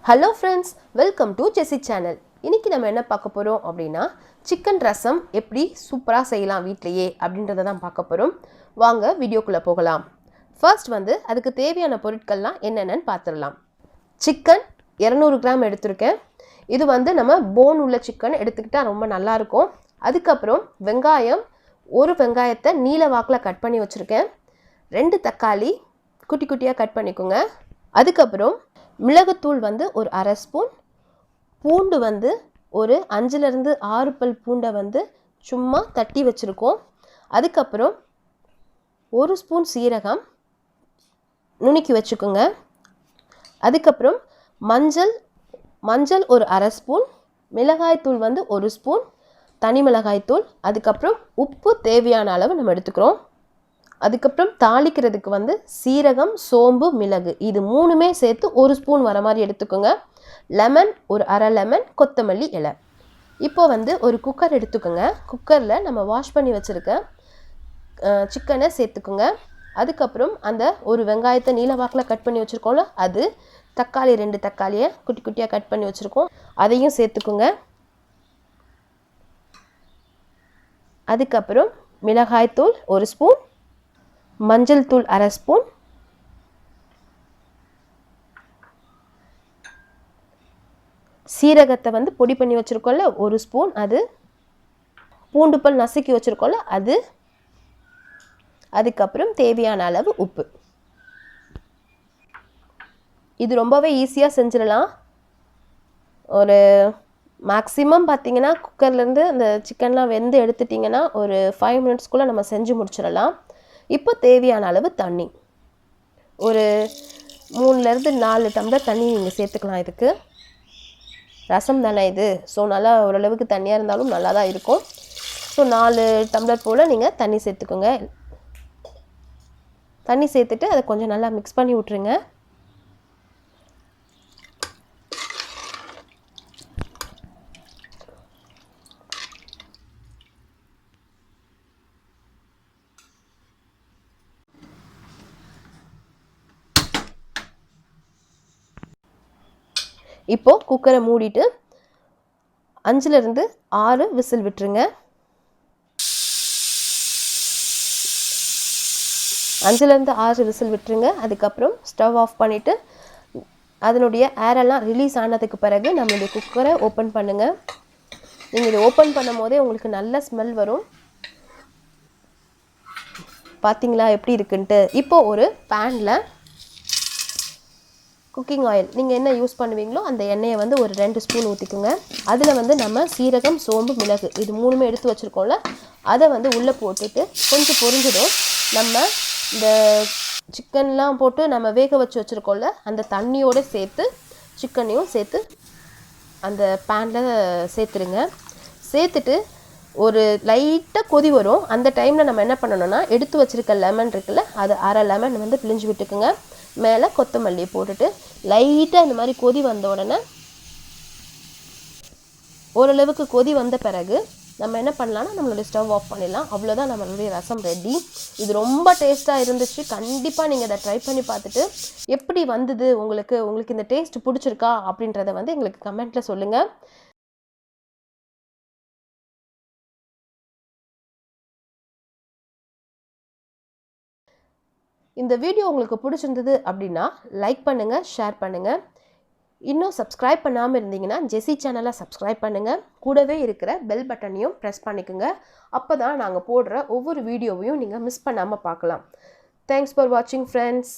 Hello friends, welcome to Jece channel. இன்னைக்கு நம்ம என்ன பார்க்க போறோம் அப்படினா சிக்கன் ரசம் எப்படி சூப்பரா செய்யலாம் வீட்லயே அப்படின்றத தான் பார்க்க போறோம். வாங்க வீடியோக்குள்ள போகலாம். ஃபர்ஸ்ட் அதுக்கு தேவையான பொருட்கள்லாம் என்னென்னன்னு பார்த்துடலாம். சிக்கன் 200 கிராம் எடுத்துர்க்கேன். இது நம்ம போன் உள்ள சிக்கன் எடுத்துக்கிட்டா ரொம்ப நல்லா இருக்கும். அதுக்கு அப்புறம் வெங்காயம் ஒரு வெங்காயத்தை நீல வாக்குல கட் பண்ணி வச்சிருக்கேன். 2 தக்காளி குட்டி குட்டியா கட் பண்ணிக்கோங்க. அதுக்கு அப்புறம் மிளகுத்தூள் ஒரு 1/2 ஸ்பூன், பூண்டு ஒரு 5 ல இருந்து 6 பல் பூண்டை சும்மா தட்டி வச்சிருக்கோம். அதுக்கு அப்புறம் 1 ஸ்பூன் சீரகம் நுணுக்கி வச்சுக்கோங்க. அதுக்கு அப்புறம் மஞ்சள் ஒரு 1/2 ஸ்பூன், மிளகாய் தூள் 1 ஸ்பூன், தனி மிளகாய் தூள், அதுக்கு அப்புறம் உப்பு தேவையான அளவு நம்ம எடுத்துக்கிறோம். அதுக்கப்புறம் தாளிக்கிறதுக்கு சீரகம், சோம்பு, மிளகு இது மூணுமே சேர்த்து 1 ஸ்பூன் வர மாதிரி எடுத்துக்கோங்க. லெமன் ஒரு 1/2 லெமன், கொத்தமல்லி இலை. இப்போ ஒரு குக்கர் எடுத்துக்கோங்க. குக்கரில் நம்ம வாஷ் பண்ணி வச்சுருக்க சிக்கனை சேர்த்துக்கோங்க. அதுக்கப்புறம் அந்த ஒரு வெங்காயத்தை நீல வாக்கில் கட் பண்ணி வச்சுருக்கோம்ல அது, தக்காளி 2 தக்காளியை குட்டி குட்டியாக கட் பண்ணி வச்சுருக்கோம் அதையும் சேர்த்துக்கோங்க. அதுக்கப்புறம் மிளகாய் தூள் 1 ஸ்பூன், மஞ்சள் தூள் 1/2 ஸ்பூன், சீரகத்தை பொடி பண்ணி வச்சுருக்கோம்ல 1 ஸ்பூன் அது, பூண்டு பல் நசுக்கி வச்சுருக்கோம்ல அது, அதுக்கப்புறம் தேவையான அளவு உப்பு. இது ரொம்பவே ஈஸியாக செஞ்சிடலாம். ஒரு மேக்ஸிமம் பார்த்திங்கன்னா குக்கர்லேருந்து அந்த சிக்கன்லாம் வெந்து எடுத்துட்டிங்கன்னா ஒரு 5 மினிட்ஸ்க்குள்ளே நம்ம செஞ்சு முடிச்சிடலாம். இப்போ தேவையான அளவு தண்ணி, ஒரு 3லேருந்து 4 டம்ளர் தண்ணி நீங்கள் சேர்த்துக்கலாம். இதுக்கு ரசம் தானே இது, ஸோ நல்லா ஓரளவுக்கு தண்ணியாக இருந்தாலும் நல்லா தான் இருக்கும். ஸோ 4 டம்ளர் போல் நீங்கள் தண்ணி சேர்த்துக்கோங்க. தண்ணி சேர்த்துட்டு அதை கொஞ்சம் நல்லா மிக்ஸ் பண்ணி விட்ருங்க. இப்போது குக்கரை மூடிட்டு 5லேருந்து 6 விசில் விட்டுருங்க. 5லேருந்து 6 விசில் விட்டுருங்க. அதுக்கப்புறம் ஸ்டவ் ஆஃப் பண்ணிவிட்டு அதனுடைய ஏரெல்லாம் ரிலீஸ் ஆனதுக்கு பிறகு நம்மளுடைய குக்கரை ஓப்பன் பண்ணுங்கள். நீங்கள் இதை ஓப்பன் பண்ணும் போதே உங்களுக்கு நல்ல ஸ்மெல் வரும். பார்த்தீங்களா எப்படி இருக்குன்ட்டு. இப்போது ஒரு பேனில் குக்கிங் ஆயில் நீங்கள் என்ன யூஸ் பண்ணுவீங்களோ அந்த எண்ணெயை ஒரு 2 ஸ்பூன் ஊற்றிக்குங்க. அதில் நம்ம சீரகம், சோம்பு, மிளகு இது மூணுமே எடுத்து வச்சுருக்கோம்ல அதை உள்ளே போட்டுட்டு கொஞ்சம் பொரிஞ்சிடும். நம்ம இந்த சிக்கன்லாம் போட்டு நம்ம வேக வச்சு வச்சுருக்கோம்ல அந்த தண்ணியோடு சேர்த்து சிக்கனையும் சேர்த்து அந்த பேனில் சேர்த்துருங்க. சேர்த்துட்டு ஒரு லைட்டாக கொதி வரும். அந்த டைமில் நம்ம என்ன பண்ணணும்னா எடுத்து வச்சுருக்க லெமன் இருக்குல்ல அது 1/2 லெமன் பிழிஞ்சு விட்டுக்குங்க. மேலே கொத்தமல்லி போட்டுட்டு லைட்டாக இந்த மாதிரி கொதி வந்த உடனே, ஓரளவுக்கு கொதி வந்த பிறகு நம்ம என்ன பண்ணலாம்னா நம்மளுடைய ஸ்டவ் ஆஃப் பண்ணிடலாம். அவ்வளோதான், நம்மளுடைய ரசம் ரெடி. இது ரொம்ப டேஸ்ட்டாக இருந்துச்சு. கண்டிப்பாக நீங்கள் இதை ட்ரை பண்ணி பார்த்துட்டு எப்படி வந்தது உங்களுக்கு இந்த டேஸ்ட் பிடிச்சிருக்கா அப்படின்றத எங்களுக்கு கமெண்ட்டில் சொல்லுங்கள். இந்த வீடியோ உங்களுக்கு பிடிச்சிருந்தது அப்படின்னா லைக் பண்ணுங்கள், ஷேர் பண்ணுங்கள். இன்னும் சப்ஸ்கிரைப் பண்ணாமல் இருந்தீங்கன்னா ஜெசி சேனலை சப்ஸ்கிரைப் பண்ணுங்கள். கூடவே இருக்கிற பெல் பட்டனையும் ப்ரெஸ் பண்ணிக்கோங்க. அப்போ தான் நாங்கள் போடுற ஒவ்வொரு வீடியோவையும் நீங்கள் மிஸ் பண்ணாமல் பார்க்கலாம். தேங்க்ஸ் ஃபார் வாட்சிங் ஃப்ரெண்ட்ஸ்.